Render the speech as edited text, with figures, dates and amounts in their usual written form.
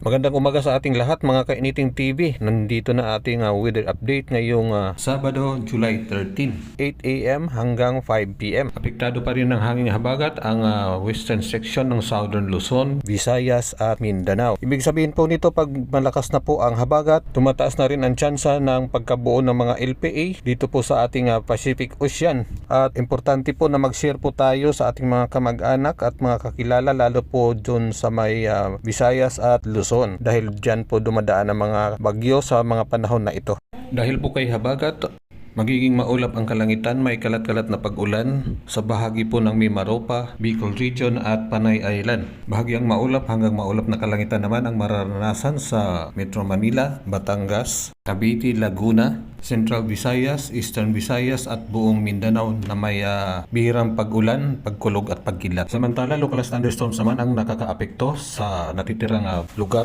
Magandang umaga sa ating lahat mga Kainiting TV. Nandito na ating weather update ngayong Sabado, July 13, 8 a.m. hanggang 5 p.m. Apektado pa rin ng hanging habagat ang western section ng Southern Luzon, Visayas at Mindanao. Ibig sabihin po nito, pag malakas na po ang habagat, tumataas na rin ang tsansa ng pagkabuo ng mga LPA dito po sa ating Pacific Ocean. At importante po na mag-share po tayo sa ating mga kamag-anak at mga kakilala, lalo po dun sa may Visayas at Luzon, dahil dyan po dumadaan ang mga bagyo sa mga panahon na ito. Dahil po kay habagat, magiging maulap ang kalangitan, may kalat-kalat na pag-ulan sa bahagi po ng Mimaropa, Bicol Region at Panay Island. Bahagyang maulap hanggang maulap na kalangitan naman ang mararanasan sa Metro Manila, Batangas, Cavite, Laguna, Central Visayas, Eastern Visayas at buong Mindanao na may bihirang pag-ulan, pagkulog at pagkilat. Samantala, local thunderstorms naman ang nakakaapekto sa natitirang lugar